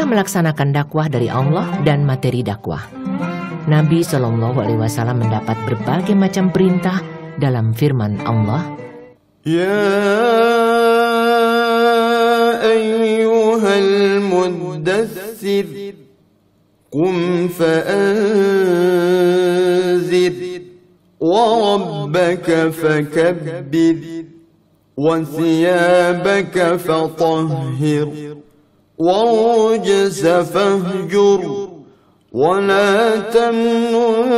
Inilah melaksanakan dakwah dari Allah dan materi dakwah. Nabi Shallallahu Alaihi Wasallam mendapat berbagai macam perintah dalam firman Allah. Ya ayyuhal muddaththir qum fa'anzir wa rabbaka fakabbir wa thiyabaka fatahhir والرجز فاهجر ولا تمنن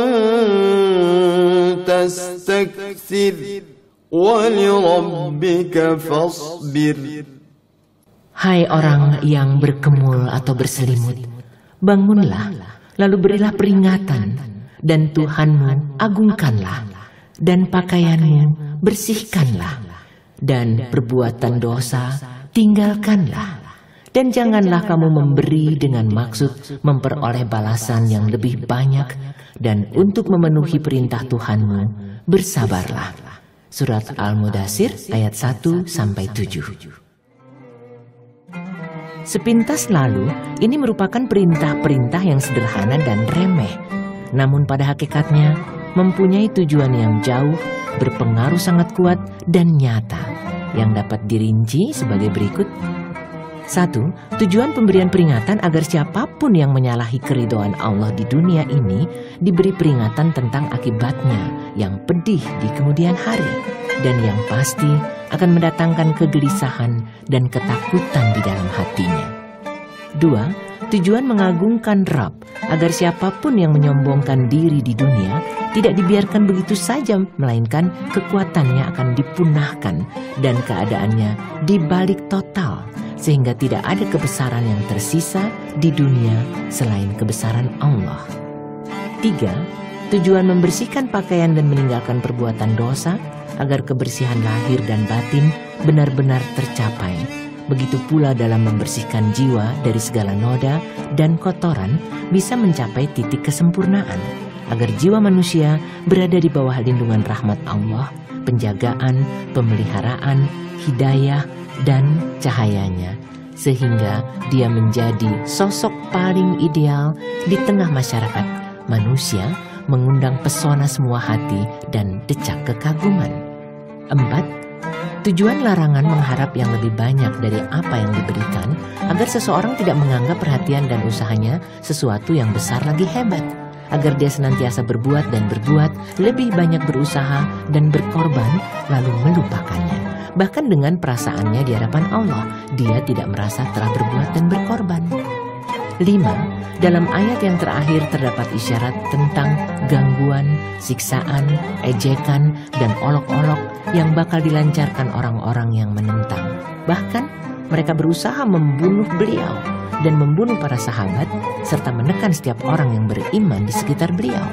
تستكثر ولربك فاصبر. Hai orang yang berkemul atau berselimut, bangunlah, lalu berilah peringatan, dan Tuhanmu agungkanlah, dan pakaianmu bersihkanlah, dan perbuatan dosa tinggalkanlah. Dan janganlah kamu memberi dengan maksud memperoleh balasan yang lebih banyak, dan untuk memenuhi perintah Tuhanmu, bersabarlah. Surat Al-Mudaththir ayat 1-7. Sepintas lalu, ini merupakan perintah-perintah yang sederhana dan remeh, namun pada hakikatnya mempunyai tujuan yang jauh, berpengaruh sangat kuat dan nyata, yang dapat dirinci sebagai berikut. 1. Tujuan pemberian peringatan agar siapapun yang menyalahi keridhaan Allah di dunia ini diberi peringatan tentang akibatnya yang pedih di kemudian hari, dan yang pasti akan mendatangkan kegelisahan dan ketakutan di dalam hatinya. 2. Tujuan mengagungkan Rabb agar siapapun yang menyombongkan diri di dunia tidak dibiarkan begitu saja, melainkan kekuatannya akan dipunahkan dan keadaannya dibalik total, sehingga tidak ada kebesaran yang tersisa di dunia selain kebesaran Allah. 3. Tujuan membersihkan pakaian dan meninggalkan perbuatan dosa agar kebersihan lahir dan batin benar-benar tercapai. Begitu pula dalam membersihkan jiwa dari segala noda dan kotoran bisa mencapai titik kesempurnaan, agar jiwa manusia berada di bawah lindungan rahmat Allah, penjagaan, pemeliharaan, hidayah, dan cahayanya, sehingga dia menjadi sosok paling ideal di tengah masyarakat manusia, mengundang pesona semua hati dan decak kekaguman. 4. Tujuan larangan mengharap yang lebih banyak dari apa yang diberikan, agar seseorang tidak menganggap perhatian dan usahanya sesuatu yang besar lagi hebat, agar dia senantiasa berbuat dan berbuat, lebih banyak berusaha dan berkorban, lalu melupakannya. Bahkan dengan perasaannya di hadapan Allah, dia tidak merasa telah berbuat dan berkorban. 5. Dalam ayat yang terakhir terdapat isyarat tentang gangguan, siksaan, ejekan, dan olok-olok yang bakal dilancarkan orang-orang yang menentang. Bahkan mereka berusaha membunuh beliau dan membunuh para sahabat, serta menekan setiap orang yang beriman di sekitar beliau.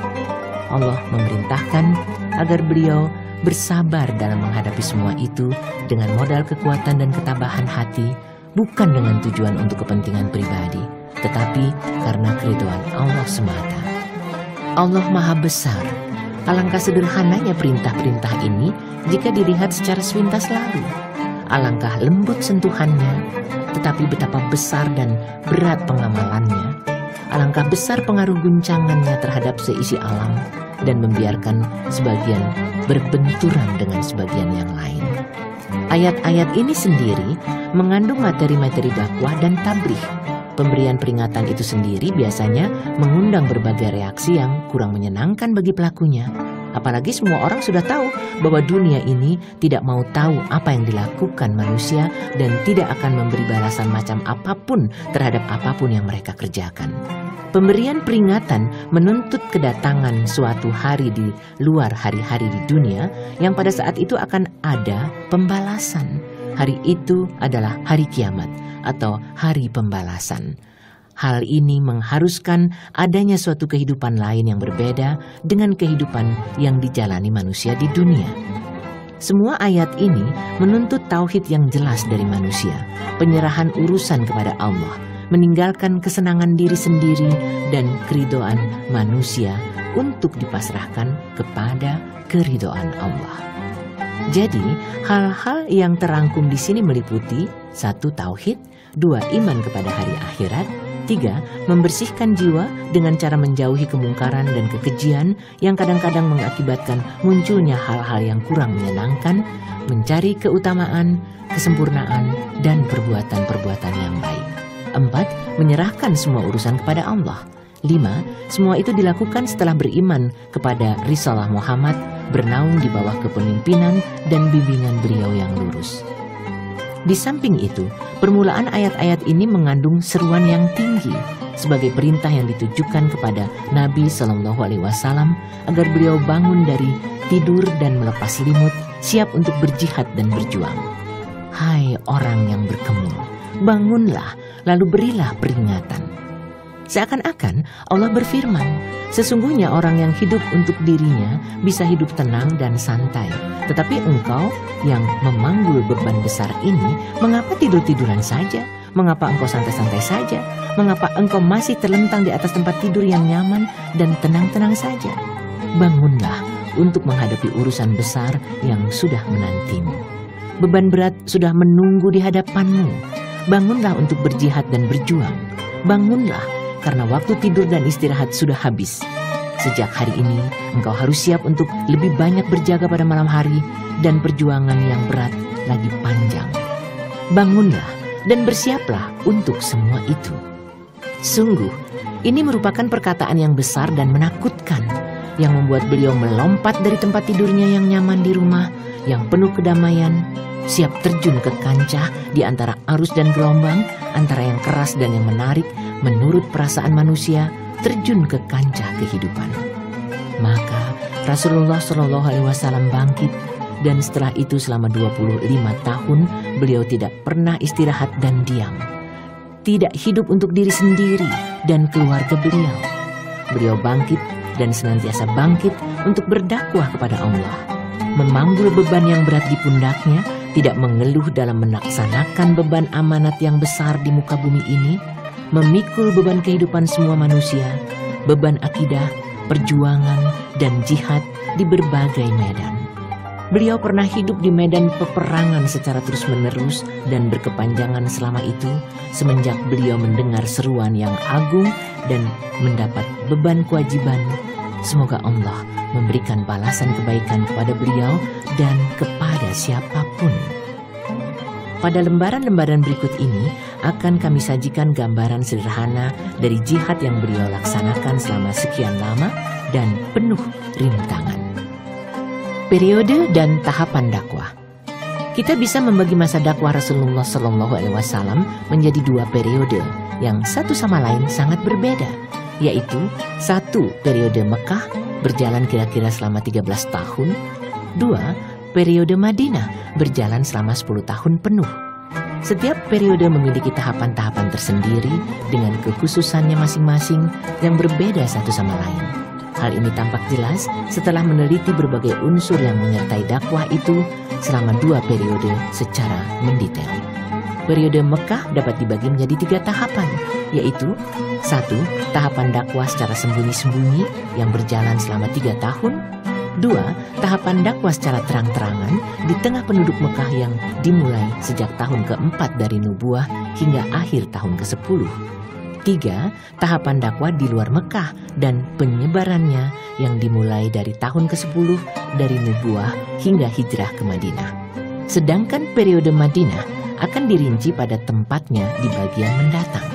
Allah memerintahkan agar beliau bersabar dalam menghadapi semua itu dengan modal kekuatan dan ketabahan hati, bukan dengan tujuan untuk kepentingan pribadi, tetapi karena keridhaan Allah semata. Allah Maha Besar. Alangkah sederhananya perintah-perintah ini jika dilihat secara sepintas lalu. Alangkah lembut sentuhannya, tetapi betapa besar dan berat pengamalannya. Alangkah besar pengaruh guncangannya terhadap seisi alam, dan membiarkan sebagian berbenturan dengan sebagian yang lain. Ayat-ayat ini sendiri mengandung materi-materi dakwah dan tabligh. Pemberian peringatan itu sendiri biasanya mengundang berbagai reaksi yang kurang menyenangkan bagi pelakunya. Apalagi semua orang sudah tahu bahwa dunia ini tidak mau tahu apa yang dilakukan manusia dan tidak akan memberi balasan macam apapun terhadap apapun yang mereka kerjakan. Pemberian peringatan menuntut kedatangan suatu hari di luar hari-hari di dunia yang pada saat itu akan ada pembalasan. Hari itu adalah hari kiamat atau hari pembalasan. Hal ini mengharuskan adanya suatu kehidupan lain yang berbeda dengan kehidupan yang dijalani manusia di dunia. Semua ayat ini menuntut tauhid yang jelas dari manusia, penyerahan urusan kepada Allah, meninggalkan kesenangan diri sendiri dan keridhaan manusia untuk dipasrahkan kepada keridhaan Allah. Jadi, hal-hal yang terangkum di sini meliputi 1. Tauhid, 2. Iman kepada hari akhirat, 3. Membersihkan jiwa dengan cara menjauhi kemungkaran dan kekejian yang kadang-kadang mengakibatkan munculnya hal-hal yang kurang menyenangkan, mencari keutamaan, kesempurnaan, dan perbuatan-perbuatan yang baik. 4. Menyerahkan semua urusan kepada Allah. 5. Semua itu dilakukan setelah beriman kepada risalah Muhammad, bernaung di bawah kepemimpinan dan bimbingan beliau yang lurus. Di samping itu, permulaan ayat-ayat ini mengandung seruan yang tinggi sebagai perintah yang ditujukan kepada Nabi Shallallahu Alaihi Wasallam agar beliau bangun dari tidur dan melepas selimut, siap untuk berjihad dan berjuang. Hai orang yang berkemul, bangunlah lalu berilah peringatan. Seakan-akan Allah berfirman, sesungguhnya orang yang hidup untuk dirinya bisa hidup tenang dan santai. Tetapi engkau yang memanggul beban besar ini, mengapa tidur-tiduran saja? Mengapa engkau santai-santai saja? Mengapa engkau masih terlentang di atas tempat tidur yang nyaman dan tenang-tenang saja? Bangunlah untuk menghadapi urusan besar yang sudah menantimu. Beban berat sudah menunggu di hadapanmu. Bangunlah untuk berjihad dan berjuang. Bangunlah karena waktu tidur dan istirahat sudah habis. Sejak hari ini, engkau harus siap untuk lebih banyak berjaga pada malam hari dan perjuangan yang berat lagi panjang. Bangunlah dan bersiaplah untuk semua itu. Sungguh, ini merupakan perkataan yang besar dan menakutkan yang membuat beliau melompat dari tempat tidurnya yang nyaman di rumah, yang penuh kedamaian, siap terjun ke kancah di antara arus dan gelombang, antara yang keras dan yang menarik, menurut perasaan manusia, terjun ke kancah kehidupan. Maka Rasulullah Shallallahu Alaihi Wasallam bangkit, dan setelah itu selama 25 tahun beliau tidak pernah istirahat dan diam. Tidak hidup untuk diri sendiri dan keluarga beliau. Beliau bangkit dan senantiasa bangkit untuk berdakwah kepada Allah, memanggul beban yang berat di pundaknya, tidak mengeluh dalam melaksanakan beban amanat yang besar di muka bumi ini, memikul beban kehidupan semua manusia, beban akidah, perjuangan, dan jihad di berbagai medan. Beliau pernah hidup di medan peperangan secara terus-menerus dan berkepanjangan selama itu, semenjak beliau mendengar seruan yang agung dan mendapat beban kewajiban. Semoga Allah memberikan balasan kebaikan kepada beliau dan kepada siapapun. Pada lembaran-lembaran berikut ini akan kami sajikan gambaran sederhana dari jihad yang beliau laksanakan selama sekian lama dan penuh rintangan. Periode dan tahapan dakwah. Kita bisa membagi masa dakwah Rasulullah Shallallahu Alaihi Wasallam menjadi dua periode yang satu sama lain sangat berbeda, yaitu 1. Periode Mekah berjalan kira-kira selama 13 tahun, 2. Periode Madinah berjalan selama 10 tahun penuh. Setiap periode memiliki tahapan-tahapan tersendiri dengan kekhususannya masing-masing yang berbeda satu sama lain. Hal ini tampak jelas setelah meneliti berbagai unsur yang menyertai dakwah itu selama 2 periode secara mendetail. Periode Mekah dapat dibagi menjadi 3 tahapan, yaitu 1. Tahapan dakwah secara sembunyi-sembunyi yang berjalan selama 3 tahun. 2. Tahapan dakwah secara terang-terangan di tengah penduduk Mekah yang dimulai sejak tahun ke-4 dari nubuah hingga akhir tahun ke-10. 3. Tahapan dakwah di luar Mekah dan penyebarannya yang dimulai dari tahun ke-10 dari nubuah hingga hijrah ke Madinah. Sedangkan periode Madinah akan dirinci pada tempatnya di bagian mendatang.